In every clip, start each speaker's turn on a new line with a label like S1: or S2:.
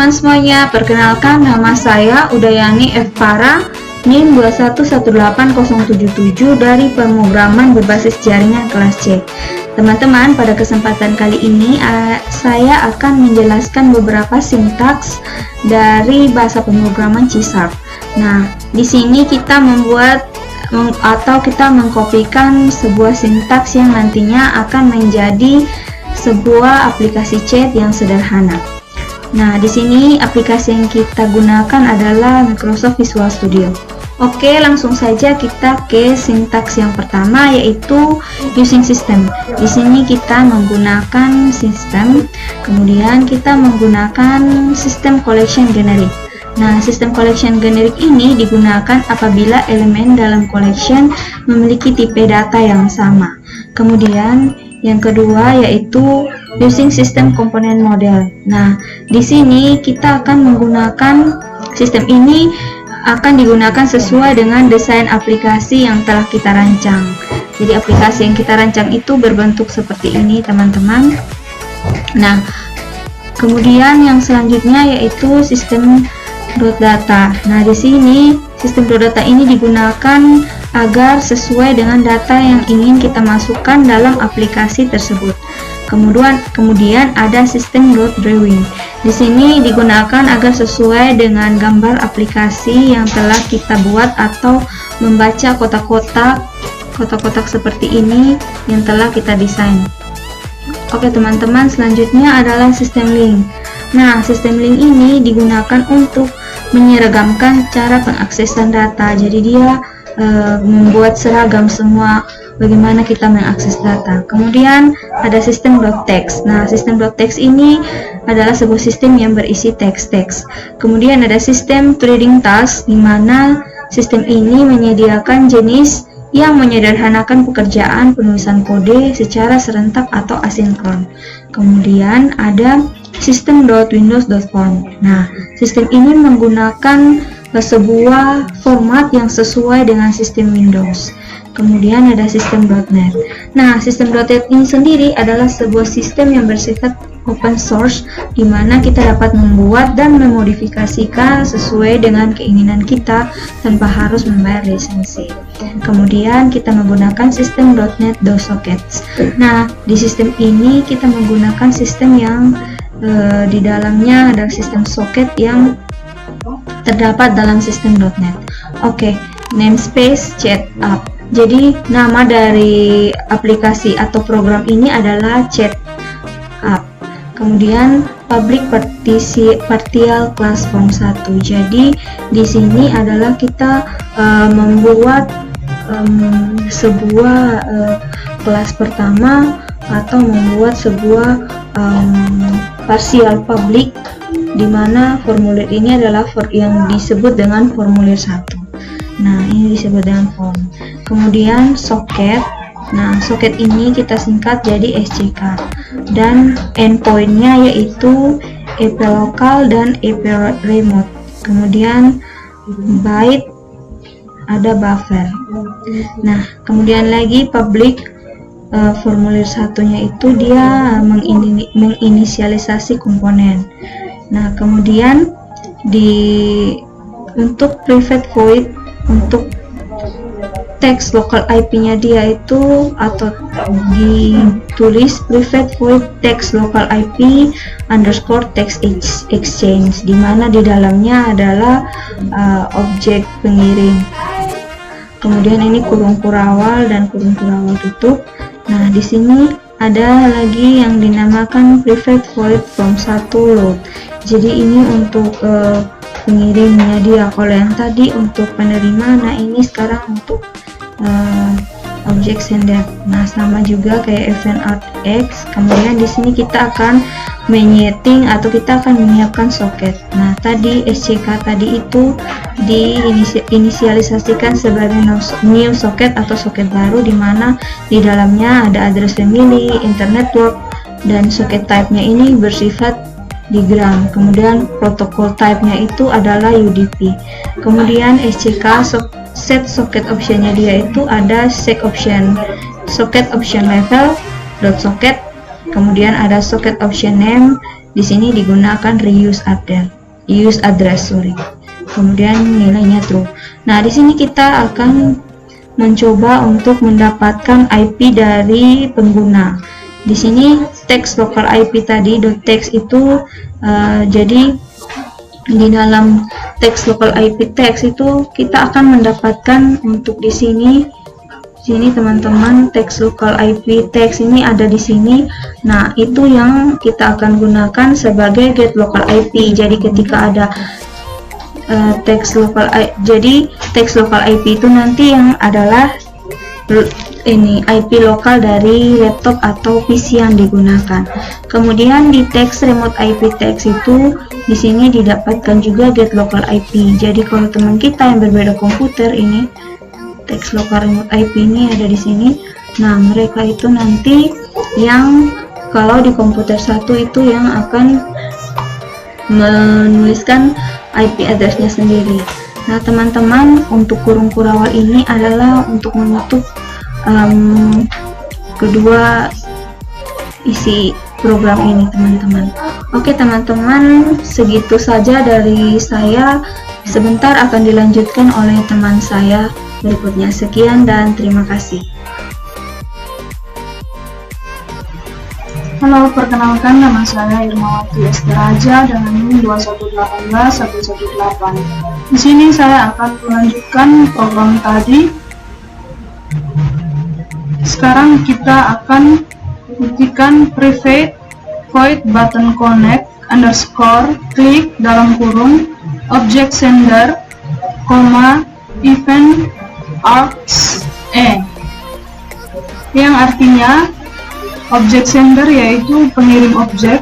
S1: teman-teman semuanya, perkenalkan nama saya Udayani F. Para, NIM 2118077 dari pemrograman berbasis jaringan kelas C. Teman-teman, pada kesempatan kali ini saya akan menjelaskan beberapa sintaks dari bahasa pemrograman C#. Nah, di sini kita kita mengkopikan sebuah sintaks yang nantinya akan menjadi sebuah aplikasi chat yang sederhana. Nah, di sini aplikasi yang kita gunakan adalah Microsoft Visual Studio. Oke, langsung saja kita ke sintaks yang pertama, yaitu using system. Di sini kita menggunakan system, kemudian kita menggunakan system collection generic. Nah, sistem collection generic ini digunakan apabila elemen dalam collection memiliki tipe data yang sama. Kemudian yang kedua yaitu using system component model. Nah, di sini kita akan menggunakan sistem ini akan digunakan sesuai dengan desain aplikasi yang telah kita rancang. Jadi aplikasi yang kita rancang itu berbentuk seperti ini, teman-teman. Nah, kemudian yang selanjutnya yaitu sistem .data. Nah, di sini sistem .data ini digunakan agar sesuai dengan data yang ingin kita masukkan dalam aplikasi tersebut. Kemudian ada sistem .drawing. Di sini digunakan agar sesuai dengan gambar aplikasi yang telah kita buat atau membaca kotak-kotak seperti ini yang telah kita desain. Oke, teman-teman, selanjutnya adalah sistem link. Nah, sistem link ini digunakan untuk menyeragamkan cara pengaksesan data. Jadi dia membuat seragam semua bagaimana kita mengakses data. Kemudian ada sistem .text. Nah, sistem .text ini adalah sebuah sistem yang berisi teks-teks. Kemudian ada sistem trading task, di mana sistem ini menyediakan jenis yang menyederhanakan pekerjaan penulisan kode secara serentak atau asinkron. Kemudian ada sistem .windows.form. Nah, sistem ini menggunakan sebuah format yang sesuai dengan sistem Windows. Kemudian ada sistem .net. Nah, sistem .net ini sendiri adalah sebuah sistem yang bersifat open source, di mana kita dapat membuat dan memodifikasikan sesuai dengan keinginan kita tanpa harus membayar lisensi. Kemudian kita menggunakan sistem .net .sockets. Nah, di sistem ini kita menggunakan sistem yang di dalamnya ada sistem socket yang terdapat dalam sistem .net. Oke, namespace chat app. Jadi nama dari aplikasi atau program ini adalah chat app. Kemudian public partial class form 1. Jadi di sini adalah kita membuat sebuah kelas pertama atau membuat sebuah partial public, di mana formulir ini adalah yang disebut dengan formulir 1. Nah, ini disebut dengan form. Kemudian socket. Nah, socket ini kita singkat jadi SCK. Dan endpointnya yaitu EP local dan EP remote. Kemudian byte, ada buffer. Nah, kemudian lagi public formulir satunya itu dia menginisialisasi komponen. Nah, kemudian untuk private void, untuk teks local IP-nya dia itu atau ditulis private void text local IP underscore text exchange, di mana di dalamnya adalah objek pengirim. Kemudian ini kurung kurawal dan kurung kurawal tutup. Nah, di sini ada lagi yang dinamakan private void from 1 load. Jadi ini untuk pengirimnya dia. Kalau yang tadi untuk penerima, nah ini sekarang untuk objek sender. Nah, sama juga kayak event artx. Kemudian di sini kita akan menyeting atau kita akan menyiapkan socket. Nah, tadi SCK tadi itu diinisialisasikan sebagai new socket atau socket baru, di mana di dalamnya ada address family, internet network, dan socket type-nya ini bersifat digram. Kemudian protokol type-nya itu adalah UDP. Kemudian SCK set socket option-nya dia itu ada set option, socket option level dot socket. Kemudian ada socket option name, Di sini digunakan reuse address, kemudian nilainya true. Nah, di sini kita akan mencoba untuk mendapatkan IP dari pengguna. Di sini text local IP tadi .text itu jadi di dalam text local IP text itu kita akan mendapatkan untuk di sini teman-teman, text local IP text ini ada di sini. Nah, itu yang kita akan gunakan sebagai get local IP. Jadi ketika ada text local IP itu nanti yang adalah ini IP lokal dari laptop atau PC yang digunakan. Kemudian di text remote IP text itu di sini didapatkan juga get local IP. Jadi kalau teman kita yang berbeda komputer, ini text local remote IP ini ada di sini. Nah, mereka itu nanti yang kalau di komputer satu itu yang akan menuliskan IP address-nya sendiri. Nah, teman-teman, untuk kurung kurawal ini adalah untuk menutup kedua isi program ini, teman-teman. Oke, teman-teman, segitu saja dari saya. Sebentar akan dilanjutkan oleh teman saya berikutnya. Sekian dan terima kasih.
S2: Halo, perkenalkan, nama saya Irmawati Esteraja dengan NIM 2118118. Di sini saya akan melanjutkan program tadi. Sekarang kita akan ketikkan private void button connect underscore klik dalam kurung object sender, event args yang artinya objek sender yaitu pengirim objek,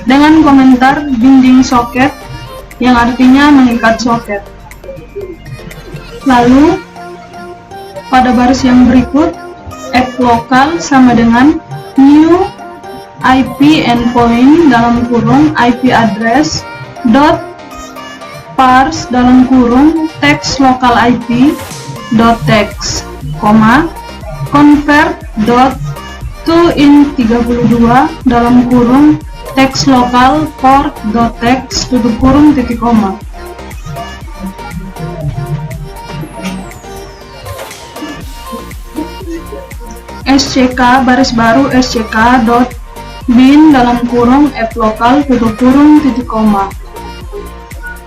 S2: dengan komentar dinding soket yang artinya mengikat soket. Lalu pada baris yang berikut add lokal sama dengan new IP endpoint dalam kurung IP address dot parse dalam kurung text local IP dot text, convert dot toIn32 dalam kurung text local port dot text tutup kurung titik koma. SCK baris baru SCK dot bin dalam kurung app lokal tutup kurung titik koma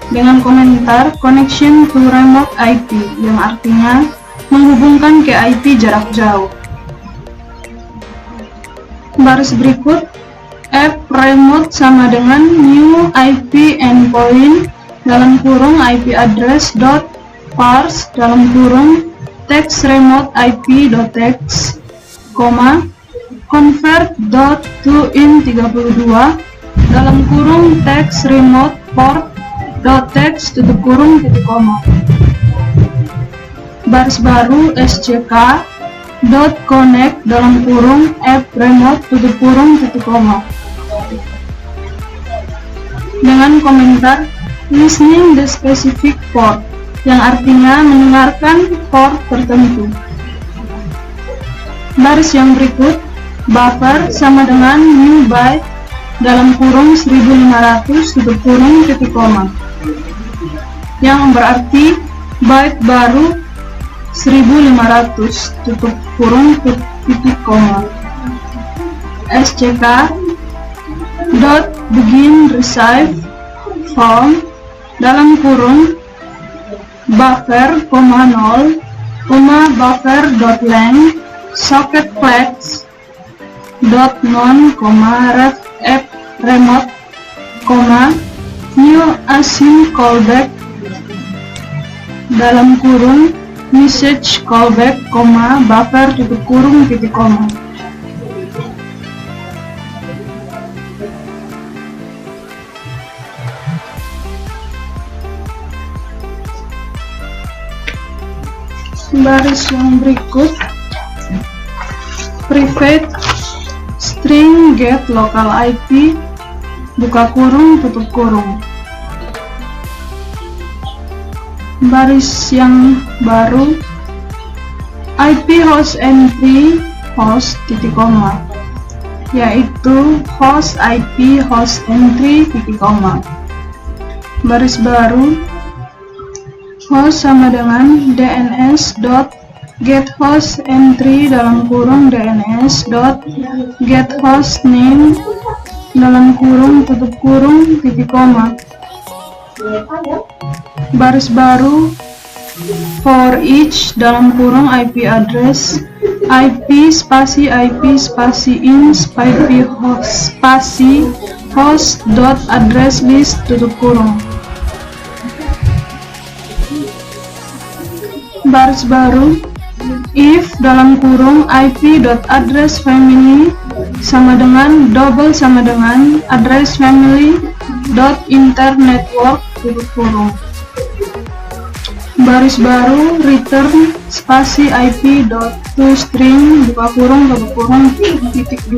S2: dengan komentar connection to remote IP yang artinya menghubungkan ke IP jarak jauh. Baris berikut app remote sama dengan new IP endpoint dalam kurung IP address dot parse dalam kurung text remote IP dot text, convert dot toIn32 dalam kurung text remote port dot text tutup kurung titik koma. Baris baru SCK dot connect dalam kurung app remote tutup kurung titik koma dengan komentar listening the specific port yang artinya mendengarkan port tertentu. Baris yang berikut buffer sama dengan new byte dalam kurung 1500 tutup kurung titik koma yang berarti byte baru 1500 tutup kurung titik koma. SCK dot begin receive from dalam kurung buffer, 0, buffer dot length socket flex dot non, ref app remote, new async callback dalam kurung message callback, buffer tutup kurung titik koma. Baris yang berikut private string get local IP buka kurung tutup kurung. Baris yang baru IP host entry host titik koma yaitu host IP host entry titik koma. Baris baru host sama dengan DNS dot get host entry dalam kurung DNS dot get host name dalam kurung tutup kurung titik koma. Baris baru for each dalam kurung IP address IP spasi in spasi host dot address list tutup kurung. Baris baru if dalam kurung IP dot address family sama dengan double sama dengan address family dot internetwork tutup kurung. Baris baru return spasi IP dot toString buka kurung tutup kurung titik 2.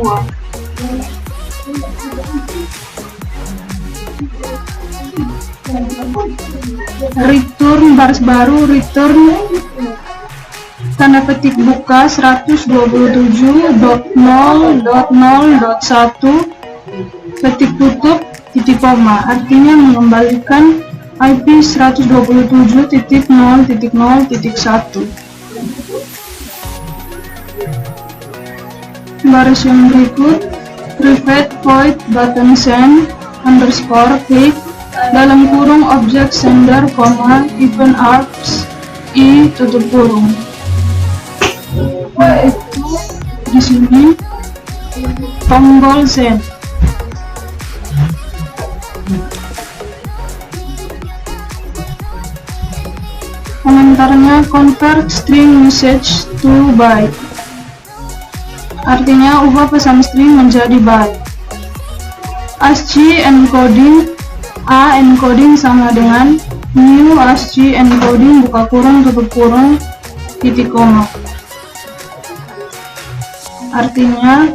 S2: Return baris baru return tanda petik buka 127.0.0.1 petik tutup titik koma, artinya mengembalikan IP 127.0.0.1. Baris yang berikut private void button send underscore click dalam kurung objek sender, event args i tutup kurung. Yaitu di sini tombol send. Komentarnya convert string message to byte, artinya ubah pesan string menjadi byte. ASCII encoding A encoding sama dengan new ASCII encoding buka kurung tutup kurung titik koma, artinya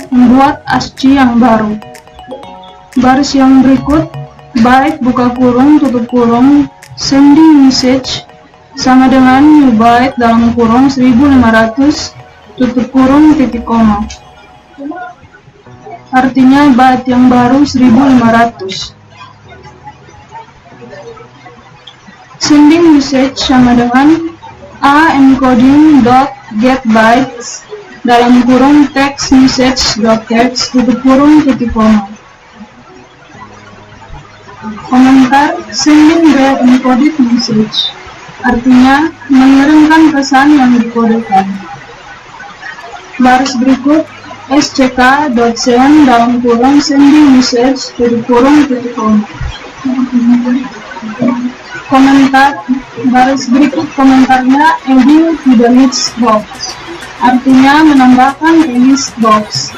S2: membuat ASCII yang baru. Baris yang berikut byte buka kurung tutup kurung sending message sama dengan new byte dalam kurung 1500 tutup kurung titik koma, artinya byte yang baru 1500. Sending message sama dengan A encoding dot get bytes dalam kurung text message dot text tutup kurung titik koma. Komentar sending the encoded message, artinya mengirimkan pesan yang dikodekan. Baris berikut sck.send dalam kurung sending message tutup kurung titik koma. Komentar baris berikut komentarnya adding to the list box, artinya menambahkan ke list box.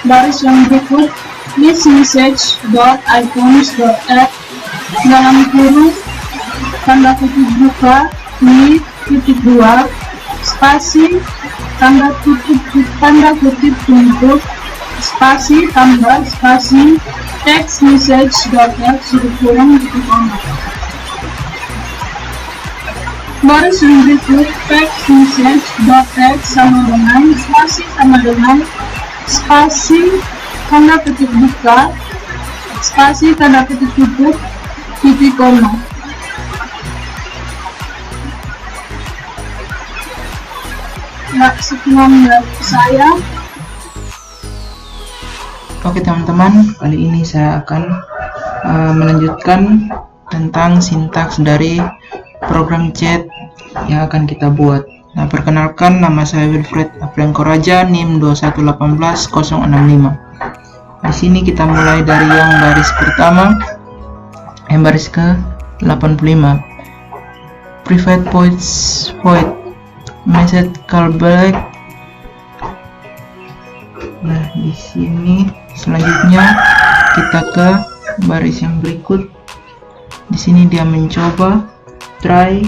S2: Baris yang berikut list message dot icons dot add dalam kurung tanda kutip buka di titik 2 spasi tanda kutip tutup spasi tambah spasi text message dot add tutup kurung titik koma. Baris yang berikut text message dot text sama dengan spasi sama dengan spasi tanda petik buka spasi tanda petik tutup titik koma. Nah, sekian dari saya.
S3: Oke teman-teman, kali ini saya akan melanjutkan tentang sintaks dari program chat yang akan kita buat. Nah, perkenalkan, nama saya Wilfred Aprengkoraja, NIM 2118065. Di sini kita mulai dari yang baris pertama, baris ke 85. Private void message callback. Nah, di sini selanjutnya kita ke baris yang berikut. Di sini dia mencoba try.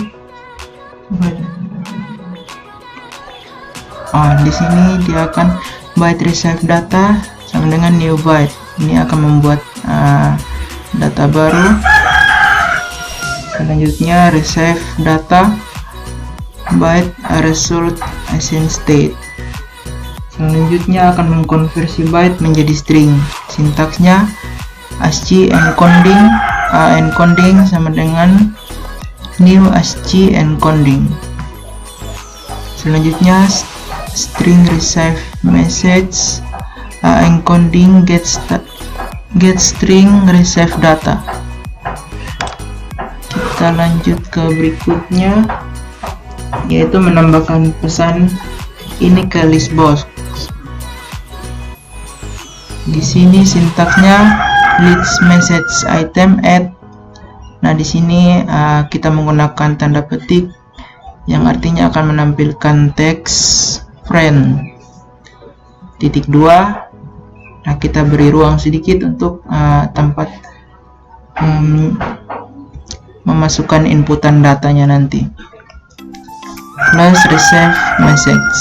S3: Di sini dia akan byte receive data sama dengan new byte. Ini akan membuat data baru. Selanjutnya receive data byte result async state. Selanjutnya akan mengkonversi byte menjadi string. Sintaksnya ASCII encoding, encoding sama dengan new ASCII encoding. Selanjutnya string receive message, encoding get string receive data. Kita lanjut ke berikutnya, yaitu menambahkan pesan ini ke list box. Di sini sintaksnya list message item add. Nah, di sini kita menggunakan tanda petik yang artinya akan menampilkan teks friend. Titik 2. Nah, kita beri ruang sedikit untuk tempat memasukkan inputan datanya nanti. Plus receive message.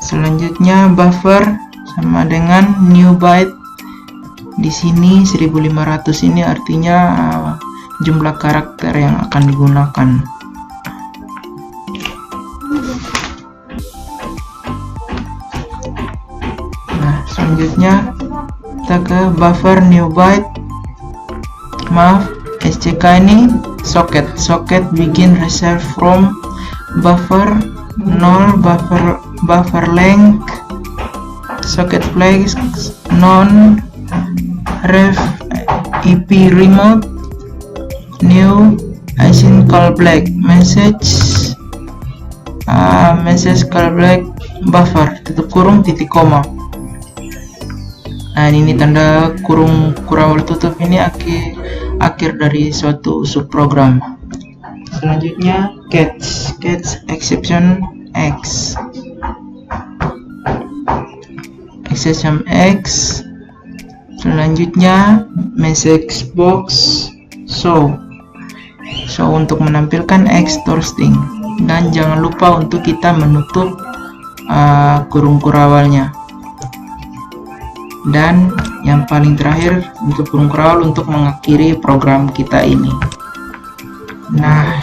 S3: Selanjutnya buffer sama dengan new byte. Di sini 1500 ini artinya jumlah karakter yang akan digunakan. Nah, selanjutnya kita ke buffer new byte. Maaf, SCK ini socket begin receive from buffer 0 buffer length socket flag non ref ep remote new async callback message callback buffer tutup kurung titik koma. Nah, ini tanda kurung kurawal tutup ini akhir dari suatu subprogram. Selanjutnya catch exception x. Selanjutnya message box show untuk menampilkan x string, dan jangan lupa untuk kita menutup kurung kurawalnya. Dan yang paling terakhir untuk kurung kurawal untuk mengakhiri program kita ini. Nah,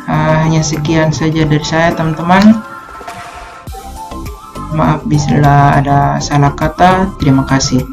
S3: hanya sekian saja dari saya, teman-teman. Maaf bila ada salah kata. Terima kasih.